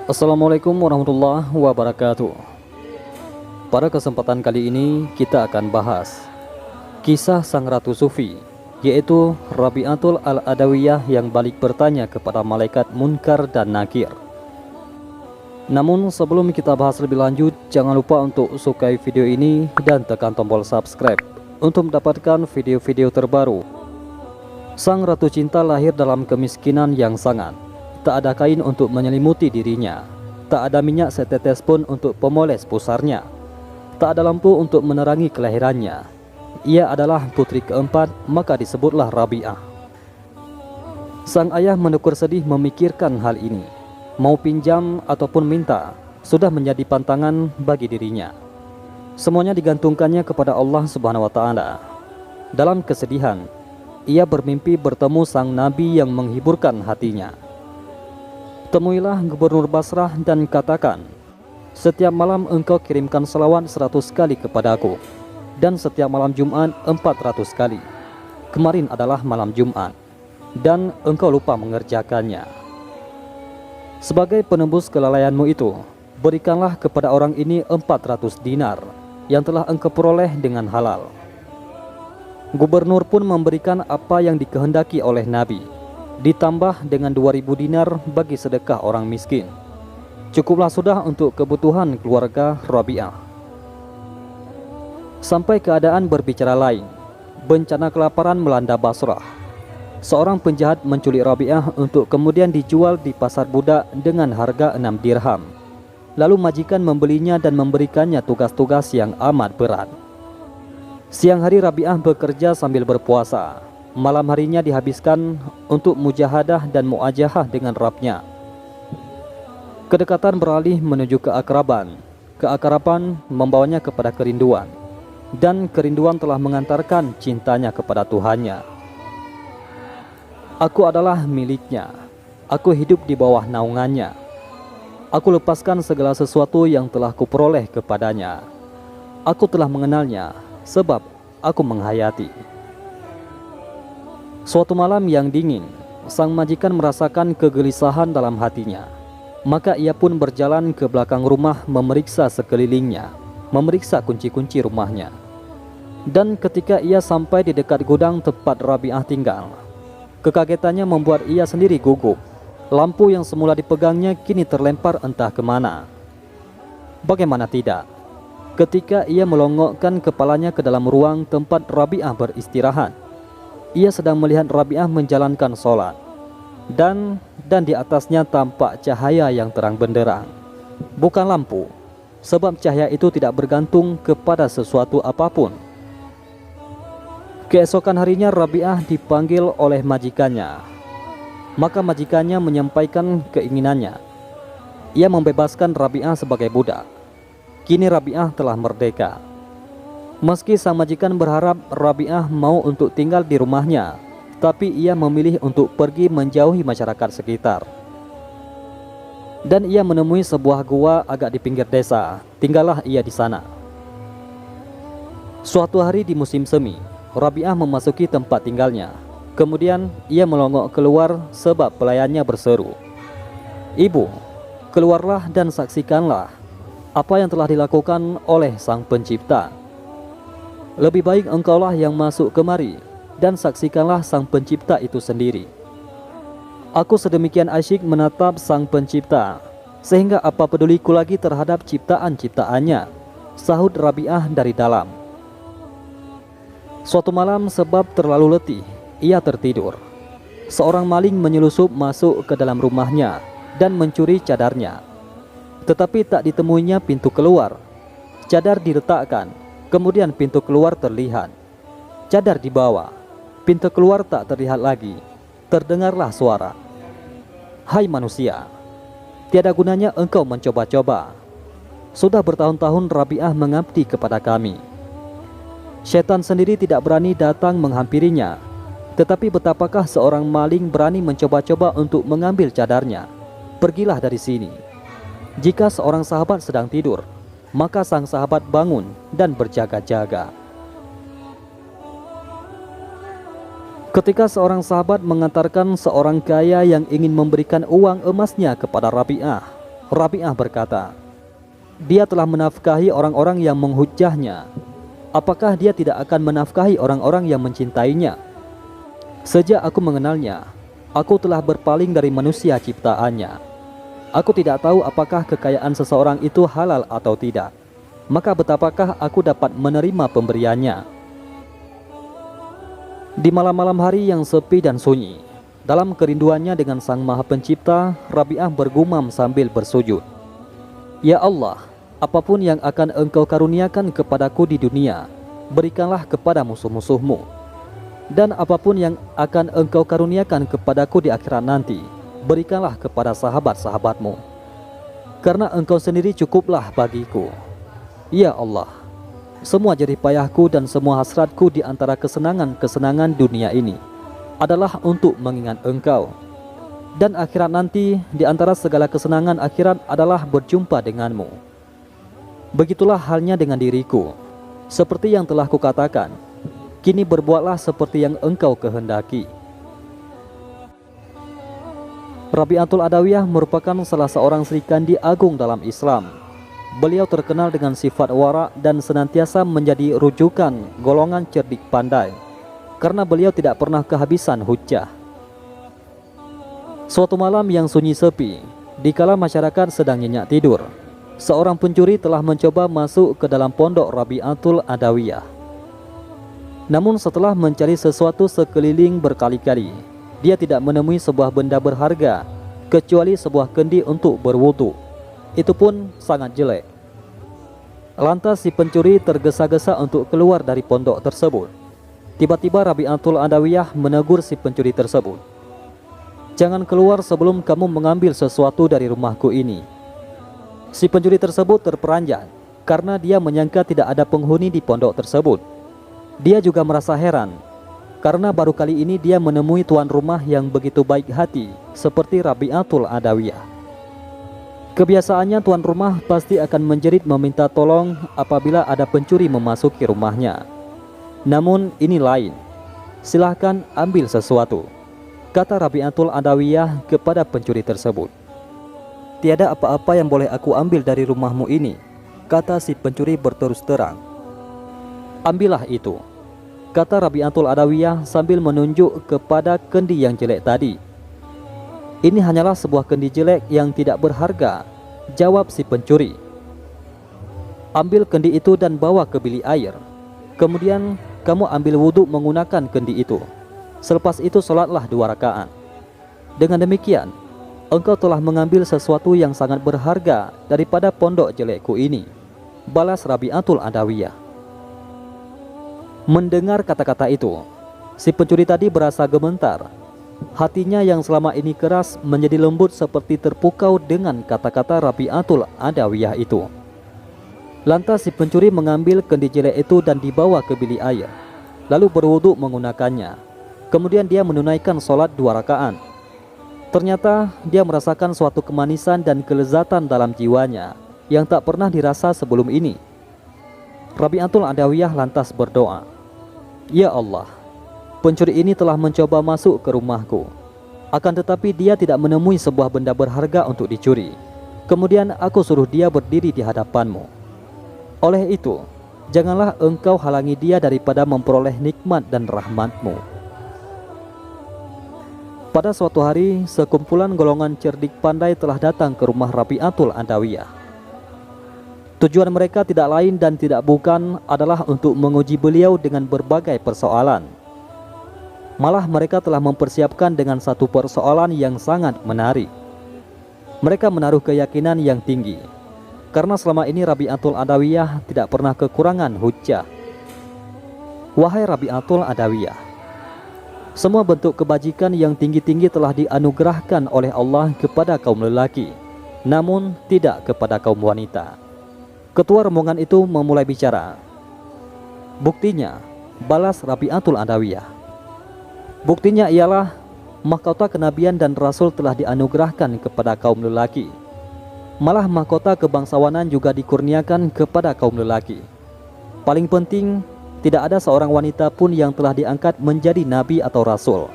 Assalamualaikum warahmatullahi wabarakatuh. Pada kesempatan kali ini kita akan bahas kisah sang Ratu Sufi, yaitu Rabi'atul Al-Adawiyah yang balik bertanya kepada malaikat Munkar dan Nakir. Namun sebelum kita bahas lebih lanjut, jangan lupa untuk sukai video ini dan tekan tombol subscribe untuk mendapatkan video-video terbaru. Sang Ratu Cinta lahir dalam kemiskinan yang sangat. Tak ada kain untuk menyelimuti dirinya, tak ada minyak setetes pun untuk pemoles pusarnya, tak ada lampu untuk menerangi kelahirannya. Ia adalah putri keempat, maka disebutlah Rabi'ah. Sang ayah menekur sedih memikirkan hal ini. Mau pinjam ataupun minta, sudah menjadi pantangan bagi dirinya. Semuanya digantungkannya kepada Allah Subhanahu wa Ta'ala. Dalam kesedihan, ia bermimpi bertemu sang Nabi yang menghiburkan hatinya. Temuilah Gubernur Basrah dan katakan, setiap malam engkau kirimkan selawat 100 kali kepadaku, dan setiap malam Jumat 400 kali. Kemarin adalah malam Jumat, dan engkau lupa mengerjakannya. Sebagai penembus kelalaianmu itu, berikanlah kepada orang ini 400 dinar yang telah engkau peroleh dengan halal. Gubernur pun memberikan apa yang dikehendaki oleh Nabi, ditambah dengan 2000 dinar bagi sedekah orang miskin. Cukuplah sudah untuk kebutuhan keluarga Rabi'ah. Sampai keadaan berbicara lain, bencana kelaparan melanda Basrah. Seorang penjahat menculik Rabi'ah untuk kemudian dijual di pasar budak dengan harga 6 dirham. Lalu majikan membelinya dan memberikannya tugas-tugas yang amat berat. Siang hari Rabi'ah bekerja sambil berpuasa. Malam harinya dihabiskan untuk mujahadah dan muajahah dengan Rabbnya. Kedekatan beralih menuju keakraban. Keakraban membawanya kepada kerinduan. Dan kerinduan telah mengantarkan cintanya kepada Tuhannya. Aku adalah miliknya. Aku hidup di bawah naungannya. Aku lepaskan segala sesuatu yang telah kuperoleh kepadanya. Aku telah mengenalnya sebab aku menghayati. Suatu malam yang dingin, sang majikan merasakan kegelisahan dalam hatinya. Maka ia pun berjalan ke belakang rumah memeriksa sekelilingnya, memeriksa kunci-kunci rumahnya. Dan ketika ia sampai di dekat gudang tempat Rabi'ah tinggal, kekagetannya membuat ia sendiri gugup. Lampu yang semula dipegangnya kini terlempar entah kemana. Bagaimana tidak, ketika ia melongokkan kepalanya ke dalam ruang tempat Rabi'ah beristirahat, ia sedang melihat Rabi'ah menjalankan sholat, dan di atasnya tampak cahaya yang terang benderang. Bukan lampu, sebab cahaya itu tidak bergantung kepada sesuatu apapun. Keesokan harinya Rabi'ah dipanggil oleh majikannya. Maka majikannya menyampaikan keinginannya. Ia membebaskan Rabi'ah sebagai budak. Kini Rabi'ah telah merdeka. Meski sang majikan berharap Rabi'ah mau untuk tinggal di rumahnya, tapi ia memilih untuk pergi menjauhi masyarakat sekitar. Dan ia menemui sebuah gua agak di pinggir desa. Tinggallah ia di sana. Suatu hari di musim semi, Rabi'ah memasuki tempat tinggalnya. Kemudian ia melongok keluar sebab pelayannya berseru, "Ibu, keluarlah dan saksikanlah apa yang telah dilakukan oleh Sang Pencipta. Lebih baik engkaulah yang masuk kemari dan saksikanlah Sang Pencipta itu sendiri. Aku sedemikian asyik menatap Sang Pencipta, sehingga apa peduliku lagi terhadap ciptaan-ciptaannya," sahut Rabi'ah dari dalam. Suatu malam sebab terlalu letih, ia tertidur. Seorang maling menyelusup masuk ke dalam rumahnya dan mencuri cadarnya. Tetapi tak ditemuinya pintu keluar. Cadar diletakkan, kemudian pintu keluar terlihat. Cadar dibawa, pintu keluar tak terlihat lagi. Terdengarlah suara, "Hai manusia, tiada gunanya engkau mencoba-coba. Sudah bertahun-tahun Rabi'ah mengabdi kepada kami. Syaitan sendiri tidak berani datang menghampirinya. Tetapi betapakah seorang maling berani mencoba-coba untuk mengambil cadarnya? Pergilah dari sini." Jika seorang sahabat sedang tidur, maka sang sahabat bangun dan berjaga-jaga. Ketika seorang sahabat mengantarkan seorang kaya yang ingin memberikan uang emasnya kepada Rabi'ah, Rabi'ah berkata, dia telah menafkahi orang-orang yang menghujahnya. Apakah dia tidak akan menafkahi orang-orang yang mencintainya? Sejak aku mengenalnya, aku telah berpaling dari manusia ciptaannya. Aku tidak tahu apakah kekayaan seseorang itu halal atau tidak. Maka betapakah aku dapat menerima pemberiannya? Di malam-malam hari yang sepi dan sunyi, dalam kerinduannya dengan Sang Maha Pencipta, Rabi'ah bergumam sambil bersujud. Ya Allah, apapun yang akan Engkau karuniakan kepadaku di dunia, berikanlah kepada musuh-musuhmu. Dan apapun yang akan Engkau karuniakan kepadaku di akhirat nanti, berikanlah kepada sahabat-sahabatmu. Karena Engkau sendiri cukuplah bagiku. Ya Allah, semua jerih payahku dan semua hasratku di antara kesenangan-kesenangan dunia ini adalah untuk mengingat Engkau. Dan akhirat nanti, di antara segala kesenangan akhirat adalah berjumpa denganmu. Begitulah halnya dengan diriku. Seperti yang telah kukatakan, kini berbuatlah seperti yang Engkau kehendaki. Rabi'atul Adawiyah merupakan salah seorang Sri Kandi agung dalam Islam. Beliau terkenal dengan sifat wara dan senantiasa menjadi rujukan golongan cerdik pandai, karena beliau tidak pernah kehabisan hujjah. Suatu malam yang sunyi sepi, dikala masyarakat sedang nyenyak tidur, seorang pencuri telah mencoba masuk ke dalam pondok Rabi'atul Adawiyah. Namun setelah mencari sesuatu sekeliling berkali-kali, dia tidak menemui sebuah benda berharga kecuali sebuah kendi untuk berwudu. Itu pun sangat jelek. Lantas si pencuri tergesa-gesa untuk keluar dari pondok tersebut. Tiba-tiba Rabi'atul Adawiyah menegur si pencuri tersebut. Jangan keluar sebelum kamu mengambil sesuatu dari rumahku ini. Si pencuri tersebut terperanjat karena dia menyangka tidak ada penghuni di pondok tersebut. Dia juga merasa heran karena baru kali ini dia menemui tuan rumah yang begitu baik hati seperti Rabi'atul Adawiyah. Kebiasaannya tuan rumah pasti akan menjerit meminta tolong apabila ada pencuri memasuki rumahnya. Namun ini lain. Silahkan ambil sesuatu, kata Rabi'atul Adawiyah kepada pencuri tersebut. Tiada apa-apa yang boleh aku ambil dari rumahmu ini, kata si pencuri berterus terang. Ambillah itu, kata Rabi'atul Adawiyah sambil menunjuk kepada kendi yang jelek tadi. Ini hanyalah sebuah kendi jelek yang tidak berharga, jawab si pencuri. Ambil kendi itu dan bawa ke bilik air. Kemudian kamu ambil wudhu menggunakan kendi itu. Selepas itu sholatlah 2 rakaat. Dengan demikian, engkau telah mengambil sesuatu yang sangat berharga daripada pondok jelekku ini, balas Rabi'atul Adawiyah. Mendengar kata-kata itu, si pencuri tadi berasa gemetar. Hatinya yang selama ini keras menjadi lembut seperti terpukau dengan kata-kata Rabi'atul Adawiyah itu. Lantas si pencuri mengambil kendi jelek itu dan dibawa ke bilik air, lalu berwudu menggunakannya. Kemudian dia menunaikan sholat 2 rakaat. Ternyata dia merasakan suatu kemanisan dan kelezatan dalam jiwanya yang tak pernah dirasa sebelum ini. Rabi'atul Adawiyah lantas berdoa, Ya Allah, pencuri ini telah mencoba masuk ke rumahku. Akan tetapi dia tidak menemui sebuah benda berharga untuk dicuri. Kemudian aku suruh dia berdiri di hadapanmu. Oleh itu, janganlah engkau halangi dia daripada memperoleh nikmat dan rahmatmu. Pada suatu hari, sekumpulan golongan cerdik pandai telah datang ke rumah Rabi'atul Adawiyah. Tujuan mereka tidak lain dan tidak bukan adalah untuk menguji beliau dengan berbagai persoalan. Malah mereka telah mempersiapkan dengan satu persoalan yang sangat menarik. Mereka menaruh keyakinan yang tinggi, karena selama ini Rabi'atul Adawiyah tidak pernah kekurangan hujjah. Wahai Rabi'atul Adawiyah, semua bentuk kebajikan yang tinggi-tinggi telah dianugerahkan oleh Allah kepada kaum lelaki, namun tidak kepada kaum wanita. Ketua rombongan itu memulai bicara. Buktinya, balas Rabi'atul Adawiyah. Buktinya ialah mahkota kenabian dan rasul telah dianugerahkan kepada kaum lelaki. Malah mahkota kebangsawanan juga dikurniakan kepada kaum lelaki. Paling penting, tidak ada seorang wanita pun yang telah diangkat menjadi nabi atau rasul.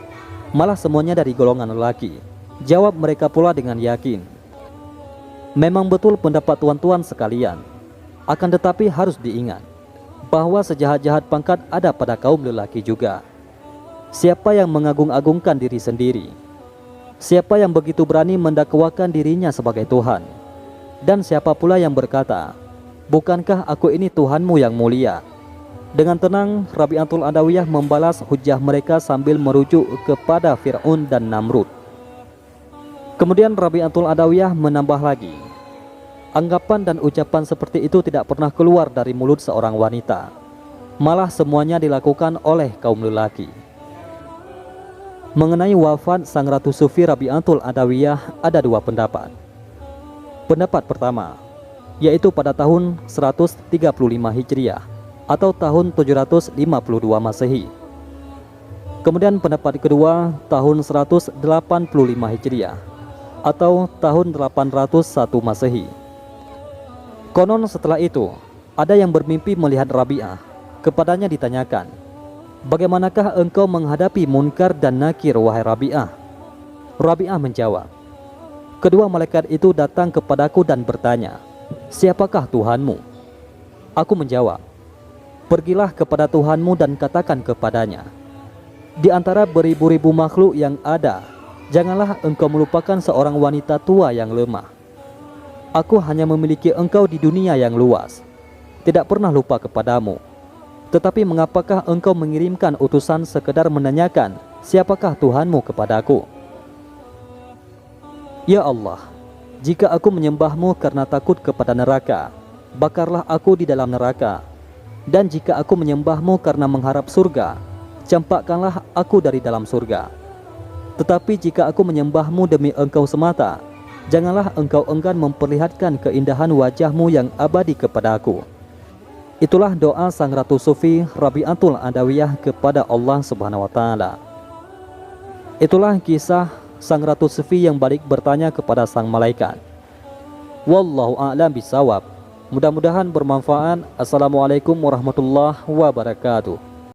Malah semuanya dari golongan lelaki, jawab mereka pula dengan yakin. Memang betul pendapat tuan-tuan sekalian. Akan tetapi harus diingat bahwa sejahat-jahat pangkat ada pada kaum lelaki juga. Siapa yang mengagung-agungkan diri sendiri? Siapa yang begitu berani mendakwakan dirinya sebagai Tuhan? Dan siapa pula yang berkata, "Bukankah aku ini Tuhanmu yang mulia?" Dengan tenang, Rabi'atul Adawiyah membalas hujah mereka sambil merujuk kepada Fir'aun dan Namrud. Kemudian Rabi'atul Adawiyah menambah lagi, anggapan dan ucapan seperti itu tidak pernah keluar dari mulut seorang wanita. Malah semuanya dilakukan oleh kaum lelaki. Mengenai wafat sang Ratu Sufi Rabi'atul Adawiyah ada dua pendapat. Pendapat pertama, yaitu pada tahun 135 Hijriah atau tahun 752 Masehi. Kemudian pendapat kedua, tahun 185 Hijriah atau tahun 801 Masehi. Konon setelah itu, ada yang bermimpi melihat Rabi'ah. Kepadanya ditanyakan, "Bagaimanakah engkau menghadapi munkar dan nakir, wahai Rabi'ah?" Rabi'ah menjawab, "Kedua malaikat itu datang kepadaku dan bertanya, 'Siapakah Tuhanmu?' Aku menjawab, 'Pergilah kepada Tuhanmu dan katakan kepadanya, di antara beribu-ribu makhluk yang ada, janganlah engkau melupakan seorang wanita tua yang lemah. Aku hanya memiliki engkau di dunia yang luas, tidak pernah lupa kepadamu. Tetapi mengapakah engkau mengirimkan utusan sekedar menanyakan, siapakah Tuhanmu kepadaku? Ya Allah, jika aku menyembahmu karena takut kepada neraka, bakarlah aku di dalam neraka. Dan jika aku menyembahmu karena mengharap surga, campakkanlah aku dari dalam surga. Tetapi jika aku menyembahmu demi engkau semata, janganlah engkau enggan memperlihatkan keindahan wajahmu yang abadi kepada aku.'" Itulah doa sang Ratu Sufi Rabi'atul Adawiyah kepada Allah Subhanahu wa Ta'ala. Itulah kisah sang Ratu Sufi yang balik bertanya kepada sang malaikat. Wallahu a'lam bisawab. Mudah-mudahan bermanfaat. Assalamualaikum warahmatullahi wabarakatuh.